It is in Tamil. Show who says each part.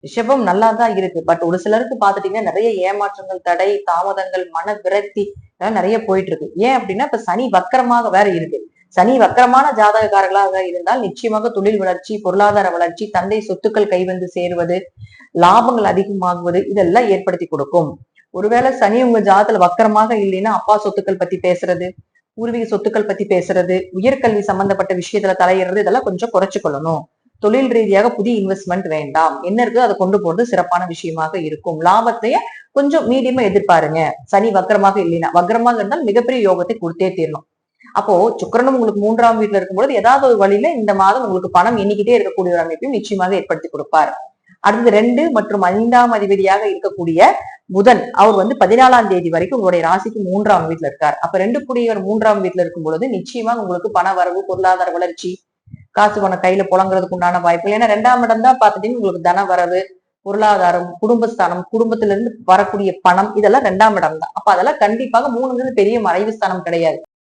Speaker 1: ரிஷபம் நல்லா தான் இருக்கு. பட் ஒரு சிலருக்கு பாத்துட்டீங்கன்னா நிறைய ஏமாற்றங்கள், தடை, தாமதங்கள், மன விரக்தி இதெல்லாம் நிறைய போயிட்டு இருக்கு. ஏன் அப்படின்னா இப்ப சனி வக்கரமாக வேற இருக்கு. சனி வக்கரமான ஜாதகக்காரர்களாக இருந்தால் நிச்சயமாக தொழில் வளர்ச்சி, பொருளாதார வளர்ச்சி, தந்தை சொத்துக்கள் கைவந்து சேருவது, லாபங்கள் அதிகமாகுவது இதெல்லாம் ஏற்படுத்தி கொடுக்கும். ஒருவேளை சனி உங்க ஜாதத்துல வக்கரமாக இல்லைன்னா அப்பா சொத்துக்கள் பத்தி பேசுறது, பூர்வீக சொத்துக்கள் பத்தி பேசுறது, உயர்கல்வி சம்பந்தப்பட்ட விஷயத்துல தலையிடுறது இதெல்லாம் கொஞ்சம் குறைச்சு கொள்ளணும். தொழில் ரீதியாக புதிய இன்வெஸ்ட்மெண்ட் வேண்டாம். என்ன இருக்கோ அதை கொண்டு போறது சிறப்பான விஷயமாக இருக்கும். லாபத்தைய கொஞ்சம் மீடியமா எதிர்பாருங்க. சனி வக்கரமாக இல்லைன்னா, வக்கரமாக இருந்தால் மிகப்பெரிய யோகத்தை கொடுத்தே தீரணும். அப்போ சுக்கிரனும் உங்களுக்கு 3ஆம் வீட்டுல இருக்கும்போது ஏதாவது ஒரு வழியில இந்த மாதம் உங்களுக்கு பணம் எண்ணிக்கிட்டே இருக்கக்கூடிய ஒரு அமைப்பையும் நிச்சயமாக ஏற்படுத்தி கொடுப்பார். அடுத்து 2 மற்றும் 5ஆம் அதிபதியாக இருக்கக்கூடிய புதன் அவர் வந்து 14ஆம் தேதி வரைக்கும் உங்களுடைய ராசிக்கு 3ஆம் வீட்டுல இருக்கார். அப்ப 2 கூடியவர் 3ஆம் வீட்டுல இருக்கும் பொழுது நிச்சயமா உங்களுக்கு பண வரவு, பொருளாதார வளர்ச்சி, காசு பணம் கையில புழங்குறதுக்கு உண்டான வாய்ப்பு. ஏன்னா 2ஆம் இடம் தான் பாத்துட்டீங்கன்னா உங்களுக்கு தன வரவு, பொருளாதாரம், குடும்பஸ்தானம், குடும்பத்தில இருந்து வரக்கூடிய பணம் இதெல்லாம் 2ஆம் இடம் தான். அப்ப அதெல்லாம் கண்டிப்பாக 3ங்கிறது பெரிய மறைவு ஸ்தானம் கிடையாது.